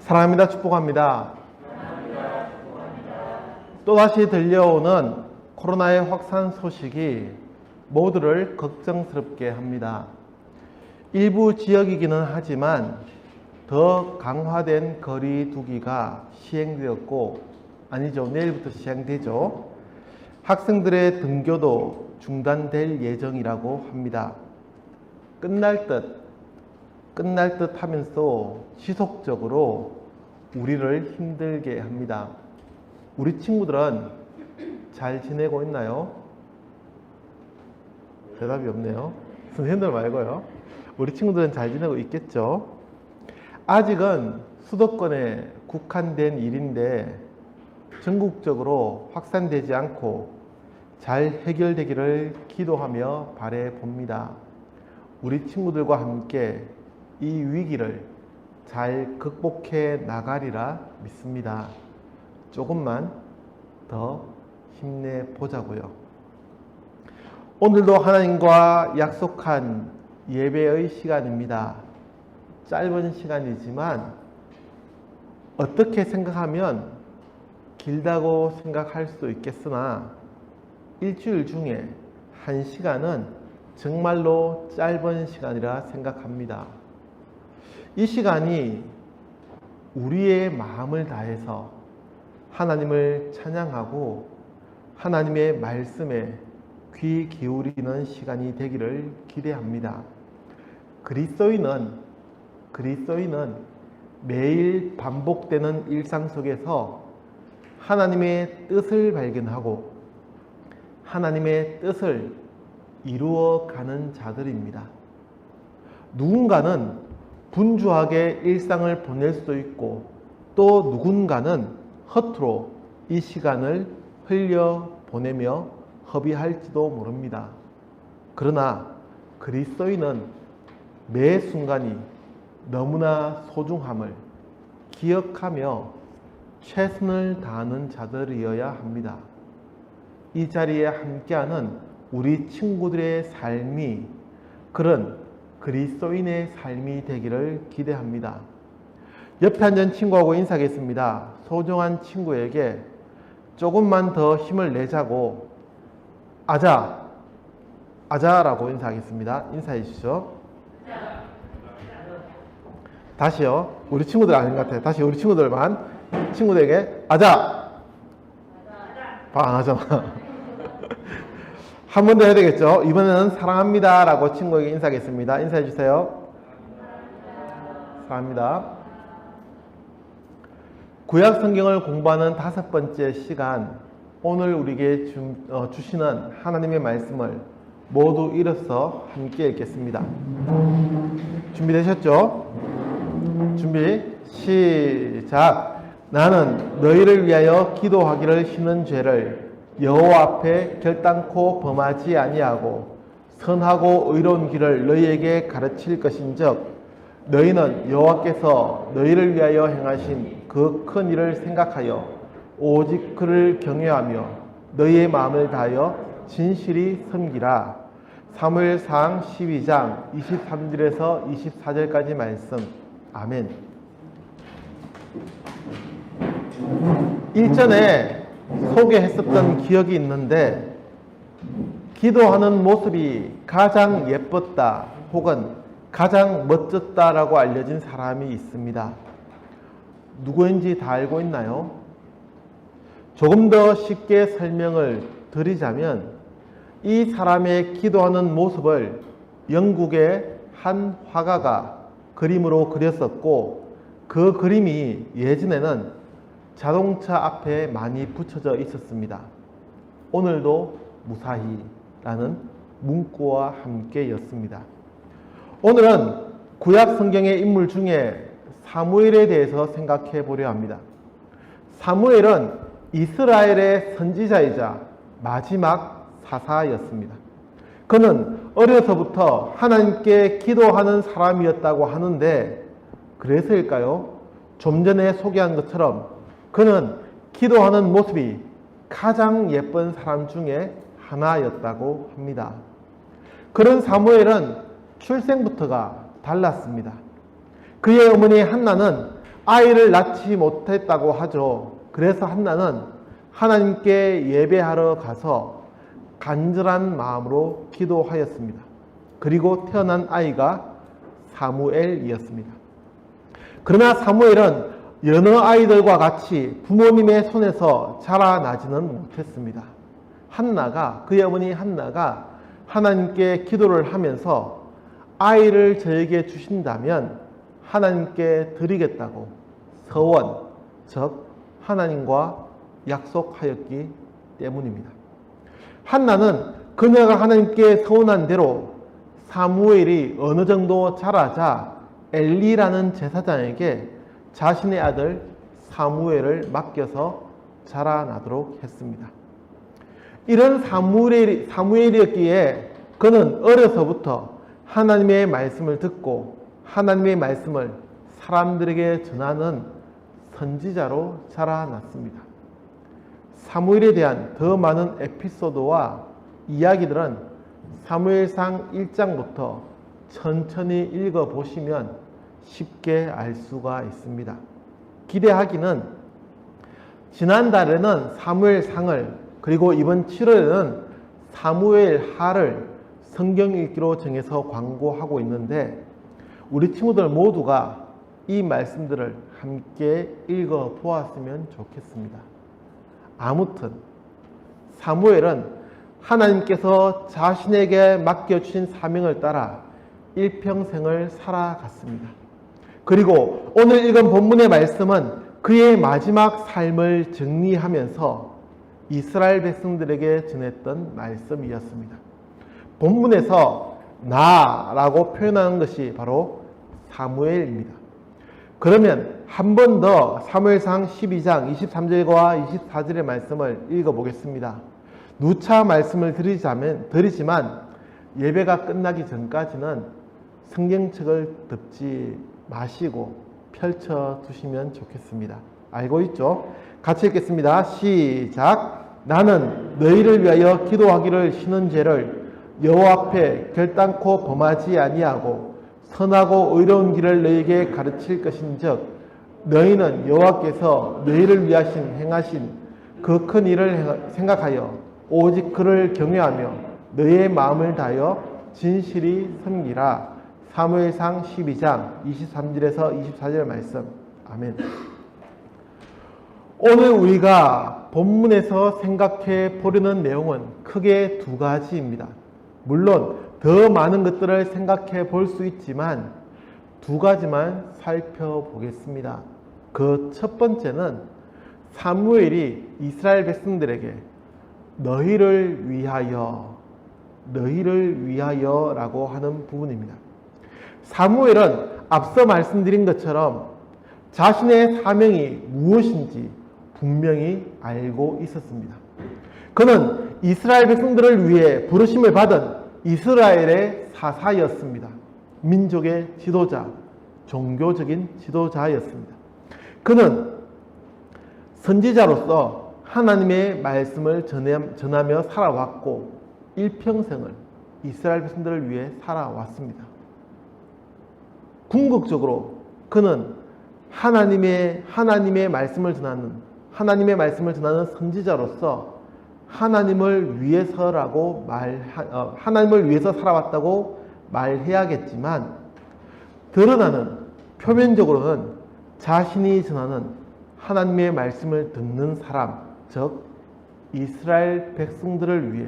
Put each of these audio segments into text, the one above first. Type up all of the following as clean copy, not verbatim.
사랑합니다. 축복합니다. 또다시 들려오는 코로나의 확산 소식이 모두를 걱정스럽게 합니다. 일부 지역이기는 하지만 더 강화된 거리 두기가 시행되었고, 아니죠, 내일부터 시행되죠. 학생들의 등교도 중단될 예정이라고 합니다. 끝날 듯 하면서 지속적으로 우리를 힘들게 합니다. 우리 친구들은 잘 지내고 있나요? 대답이 없네요. 선생님들 말고요. 우리 친구들은 잘 지내고 있겠죠? 아직은 수도권에 국한된 일인데 전국적으로 확산되지 않고 잘 해결되기를 기도하며 바라봅니다. 우리 친구들과 함께 이 위기를 잘 극복해 나가리라 믿습니다. 조금만 더 힘내보자고요. 오늘도 하나님과 약속한 예배의 시간입니다. 짧은 시간이지만 어떻게 생각하면 길다고 생각할 수도 있겠으나 일주일 중에 1시간은 정말로 짧은 시간이라 생각합니다. 이 시간이 우리의 마음을 다해서 하나님을 찬양하고 하나님의 말씀에 귀 기울이는 시간이 되기를 기대합니다. 그리스도인은 매일 반복되는 일상 속에서 하나님의 뜻을 발견하고 하나님의 뜻을 이루어가는 자들입니다. 누군가는 분주하게 일상을 보낼 수도 있고 또 누군가는 허투루 이 시간을 흘려보내며 허비할지도 모릅니다. 그러나 그리스도인은 매 순간이 너무나 소중함을 기억하며 최선을 다하는 자들이어야 합니다. 이 자리에 함께하는 우리 친구들의 삶이 그런 그리스도인의 삶이 되기를 기대합니다. 옆에 앉은 친구하고 인사하겠습니다. 소중한 친구에게 조금만 더 힘을 내자고 아자라고 인사하겠습니다. 인사해 주시죠. 다시요. 우리 친구들 아닌 것 같아요. 다시 우리 친구들에게 아자. 안 하잖아. 한 번 더 해야 되겠죠. 이번에는 사랑합니다 라고 친구에게 인사하겠습니다. 인사해 주세요. 사랑합니다. 구약 성경을 공부하는 5번째 시간, 오늘 우리에게 주시는 하나님의 말씀을 모두 일어서 함께 읽겠습니다. 준비되셨죠? 준비 시작. 나는 너희를 위하여 기도하기를 쉬는 죄를 여호와 앞에 결단코 범하지 아니하고 선하고 의로운 길을 너희에게 가르칠 것인즉 너희는 여호와께서 너희를 위하여 행하신 그 큰 일을 생각하여 오직 그를 경외하며 너희의 마음을 다하여 진실이 섬기라. 사무엘상 12장 23절에서 24절까지 말씀. 아멘. 일전에 소개했었던 기억이 있는데 기도하는 모습이 가장 예뻤다 혹은 가장 멋졌다라고 알려진 사람이 있습니다. 누구인지 다 알고 있나요? 조금 더 쉽게 설명을 드리자면 이 사람의 기도하는 모습을 영국의 한 화가가 그림으로 그렸었고 그 그림이 예전에는 자동차 앞에 많이 붙여져 있었습니다. 오늘도 무사히라는 문구와 함께였습니다. 오늘은 구약 성경의 인물 중에 사무엘에 대해서 생각해 보려 합니다. 사무엘은 이스라엘의 선지자이자 마지막 사사였습니다. 그는 어려서부터 하나님께 기도하는 사람이었다고 하는데 그래서일까요? 좀 전에 소개한 것처럼 그는 기도하는 모습이 가장 예쁜 사람 중에 하나였다고 합니다. 그런 사무엘은 출생부터가 달랐습니다. 그의 어머니 한나는 아이를 낳지 못했다고 하죠. 그래서 한나는 하나님께 예배하러 가서 간절한 마음으로 기도하였습니다. 그리고 태어난 아이가 사무엘이었습니다. 그러나 사무엘은 여러 아이들과 같이 부모님의 손에서 자라나지는 못했습니다. 한나가, 그의 어머니 한나가 하나님께 기도를 하면서 아이를 저에게 주신다면 하나님께 드리겠다고 서원, 즉 하나님과 약속하였기 때문입니다. 한나는 그녀가 하나님께 서원한 대로 사무엘이 어느 정도 자라자 엘리라는 제사장에게 자신의 아들 사무엘을 맡겨서 자라나도록 했습니다. 이런 사무엘이었기에 그는 어려서부터 하나님의 말씀을 듣고 하나님의 말씀을 사람들에게 전하는 선지자로 자라났습니다. 사무엘에 대한 더 많은 에피소드와 이야기들은 사무엘상 1장부터 천천히 읽어보시면 쉽게 알 수가 있습니다. 기대하기는 지난달에는 사무엘상을 그리고 이번 7월에는 사무엘하를 성경 읽기로 정해서 광고하고 있는데 우리 친구들 모두가 이 말씀들을 함께 읽어보았으면 좋겠습니다. 아무튼 사무엘은 하나님께서 자신에게 맡겨주신 사명을 따라 일평생을 살아갔습니다. 그리고 오늘 읽은 본문의 말씀은 그의 마지막 삶을 정리하면서 이스라엘 백성들에게 전했던 말씀이었습니다. 본문에서 나라고 표현하는 것이 바로 사무엘입니다. 그러면 한 번 더 사무엘상 12장 23절과 24절의 말씀을 읽어보겠습니다. 누차 말씀을 드리지만 예배가 끝나기 전까지는 성경책을 덮지 마시고 펼쳐 두시면 좋겠습니다. 알고 있죠? 같이 읽겠습니다. 시작. 나는 너희를 위하여 기도하기를 쉬는 죄를 여호와 앞에 결단코 범하지 아니하고 선하고 의로운 길을 너희에게 가르칠 것인즉 너희는 여호와께서 너희를 위하신 행하신 그 큰 일을 생각하여 오직 그를 경외하며 너희의 마음을 다하여 진실이 섬기라. 사무엘상 12장 23절에서 24절 말씀. 아멘. 오늘 우리가 본문에서 생각해 보려는 내용은 크게 두 가지입니다. 물론 더 많은 것들을 생각해 볼 수 있지만 두 가지만 살펴보겠습니다. 그 첫 번째는 사무엘이 이스라엘 백성들에게 너희를 위하여 라고 하는 부분입니다. 사무엘은 앞서 말씀드린 것처럼 자신의 사명이 무엇인지 분명히 알고 있었습니다. 그는 이스라엘 백성들을 위해 부르심을 받은 이스라엘의 사사였습니다. 민족의 지도자, 종교적인 지도자였습니다. 그는 선지자로서 하나님의 말씀을 전하며 살아왔고 일평생을 이스라엘 백성들을 위해 살아왔습니다. 궁극적으로 그는 하나님의 말씀을 전하는 선지자로서 하나님을 위해서 살아왔다고 말해야겠지만 드러나는 표면적으로는 자신이 전하는 하나님의 말씀을 듣는 사람, 즉 이스라엘 백성들을 위해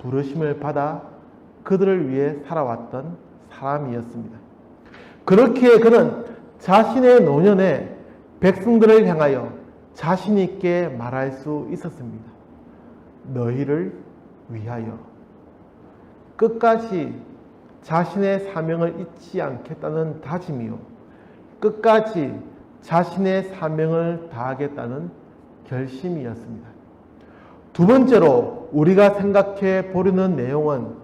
부르심을 받아 그들을 위해 살아왔던 사람이었습니다. 그렇기에 그는 자신의 노년에 백성들을 향하여 자신 있게 말할 수 있었습니다. 너희를 위하여. 끝까지 자신의 사명을 잊지 않겠다는 다짐이요, 끝까지 자신의 사명을 다하겠다는 결심이었습니다. 두 번째로 우리가 생각해 보려는 내용은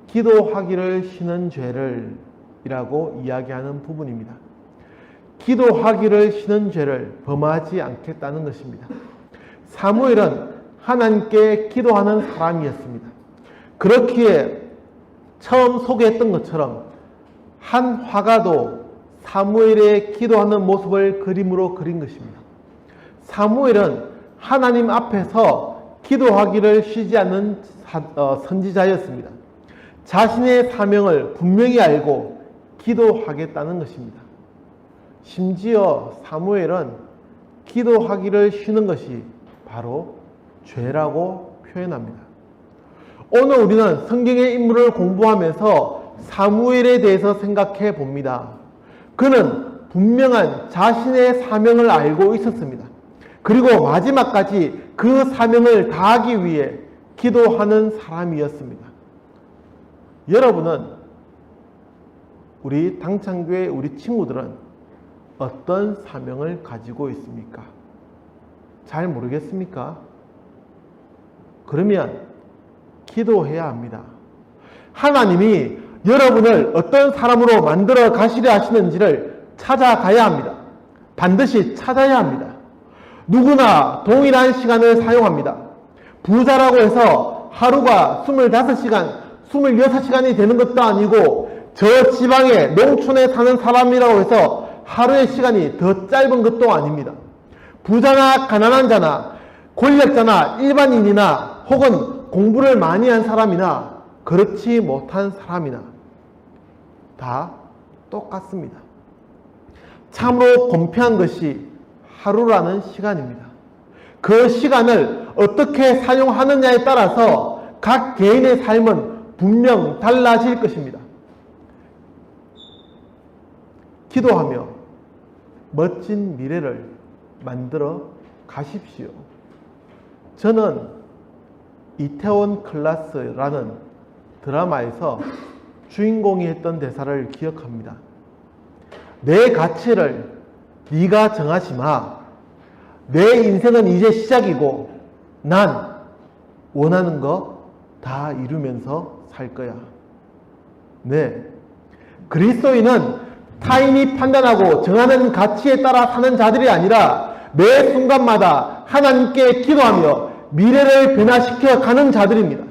기도하기를 쉬는 죄를 이라고 이야기하는 부분입니다. 기도하기를 쉬는 죄를 범하지 않겠다는 것입니다. 사무엘은 하나님께 기도하는 사람이었습니다. 그렇기에 처음 소개했던 것처럼 한 화가도 사무엘의 기도하는 모습을 그림으로 그린 것입니다. 사무엘은 하나님 앞에서 기도하기를 쉬지 않는 선지자였습니다. 자신의 사명을 분명히 알고 기도하겠다는 것입니다. 심지어 사무엘은 기도하기를 쉬는 것이 바로 죄라고 표현합니다. 오늘 우리는 성경의 인물을 공부하면서 사무엘에 대해서 생각해 봅니다. 그는 분명한 자신의 사명을 알고 있었습니다. 그리고 마지막까지 그 사명을 다하기 위해 기도하는 사람이었습니다. 여러분은, 우리 당창교회 우리 친구들은 어떤 사명을 가지고 있습니까? 잘 모르겠습니까? 그러면 기도해야 합니다. 하나님이 여러분을 어떤 사람으로 만들어 가시려 하시는지를 찾아가야 합니다. 반드시 찾아야 합니다. 누구나 동일한 시간을 사용합니다. 부자라고 해서 하루가 25시간, 26시간이 되는 것도 아니고 저 지방에 농촌에 사는 사람이라고 해서 하루의 시간이 더 짧은 것도 아닙니다. 부자나 가난한 자나 권력자나 일반인이나 혹은 공부를 많이 한 사람이나 그렇지 못한 사람이나 다 똑같습니다. 참으로 공평한 것이 하루라는 시간입니다. 그 시간을 어떻게 사용하느냐에 따라서 각 개인의 삶은 분명 달라질 것입니다. 기도하며 멋진 미래를 만들어 가십시오. 저는 이태원 클라스라는 드라마에서 주인공이 했던 대사를 기억합니다. 내 가치를 네가 정하지 마. 내 인생은 이제 시작이고 난 원하는 거 다 이루면서 살 거야. 네, 그리스도인은 타인이 판단하고 정하는 가치에 따라 사는 자들이 아니라 매 순간마다 하나님께 기도하며 미래를 변화시켜 가는 자들입니다.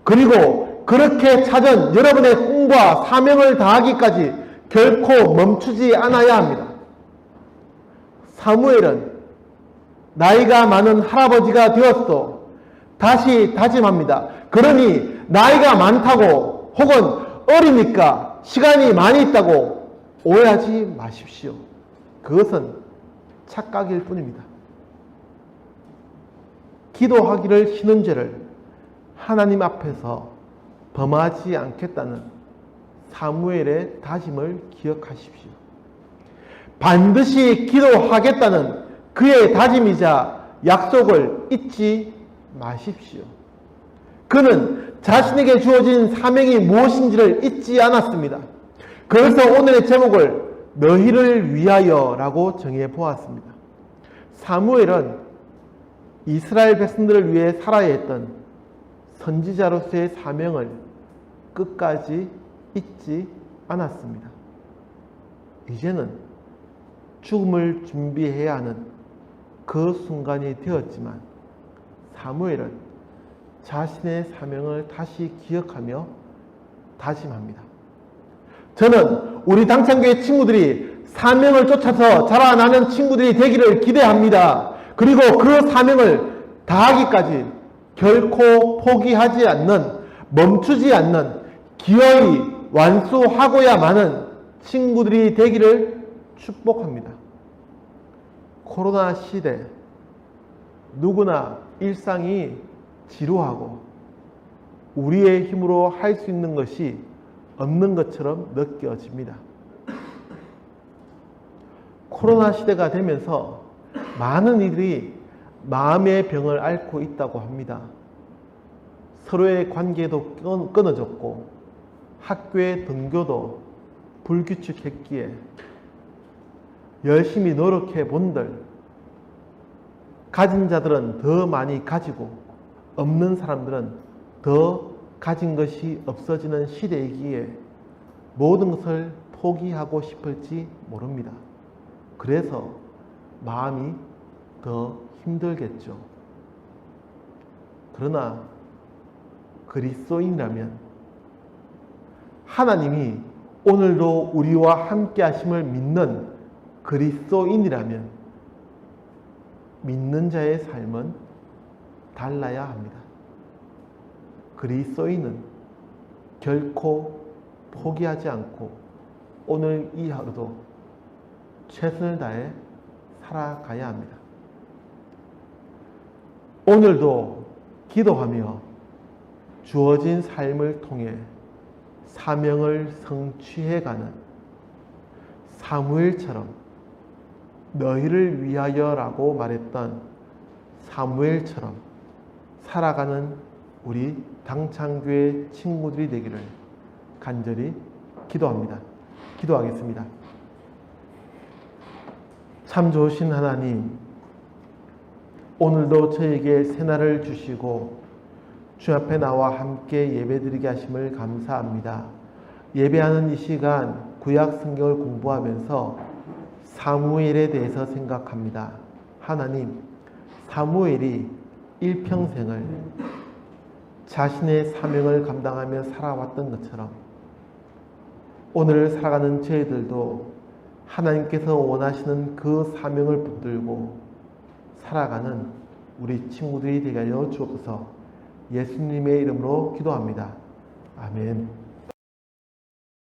그리고 그렇게 찾은 여러분의 꿈과 사명을 다하기까지 결코 멈추지 않아야 합니다. 사무엘은 나이가 많은 할아버지가 되었어. 다시 다짐합니다. 그러니 나이가 많다고 혹은 어리니까 시간이 많이 있다고 오해하지 마십시오. 그것은 착각일 뿐입니다. 기도하기를 쉬는 죄를 하나님 앞에서 범하지 않겠다는 사무엘의 다짐을 기억하십시오. 반드시 기도하겠다는 그의 다짐이자 약속을 잊지 마십시오. 그는 자신에게 주어진 사명이 무엇인지를 잊지 않았습니다. 그래서 오늘의 제목을 너희를 위하여 라고 정해 보았습니다. 사무엘은 이스라엘 백성들을 위해 살아야 했던 선지자로서의 사명을 끝까지 잊지 않았습니다. 이제는 죽음을 준비해야 하는 그 순간이 되었지만 사무엘은 자신의 사명을 다시 기억하며 다짐합니다. 저는 우리 당창교회 친구들이 사명을 쫓아서 자라나는 친구들이 되기를 기대합니다. 그리고 그 사명을 다하기까지 결코 포기하지 않는, 멈추지 않는, 기어이 완수하고야만은 친구들이 되기를 축복합니다. 코로나 시대, 누구나 일상이 지루하고 우리의 힘으로 할 수 있는 것이 없는 것처럼 느껴집니다. 코로나 시대가 되면서 많은 이들이 마음의 병을 앓고 있다고 합니다. 서로의 관계도 끊어졌고 학교의 등교도 불규칙했기에 열심히 노력해 본들 가진 자들은 더 많이 가지고 없는 사람들은 더 가진 것이 없어지는 시대이기에 모든 것을 포기하고 싶을지 모릅니다. 그래서 마음이 더 힘들겠죠. 그러나 그리스도인이라면 하나님이 오늘도 우리와 함께 하심을 믿는 그리스도인이라면 믿는 자의 삶은 달라야 합니다. 그리스도인은 결코 포기하지 않고 오늘 이 하루도 최선을 다해 살아가야 합니다. 오늘도 기도하며 주어진 삶을 통해 사명을 성취해가는 사무엘처럼 너희를 위하여라고 말했던 사무엘처럼 살아가는 우리 당창교회 친구들이 되기를 간절히 기도합니다. 기도하겠습니다. 참 좋으신 하나님, 오늘도 저에게 새날을 주시고 주 앞에 나와 함께 예배드리게 하심을 감사합니다. 예배하는 이 시간 구약 성경을 공부하면서 사무엘에 대해서 생각합니다. 하나님, 사무엘이 일평생을 자신의 사명을 감당하며 살아왔던 것처럼 오늘 살아가는 저희들도 하나님께서 원하시는 그 사명을 붙들고 살아가는 우리 친구들이 되게 하여 주옵소서. 예수님의 이름으로 기도합니다. 아멘.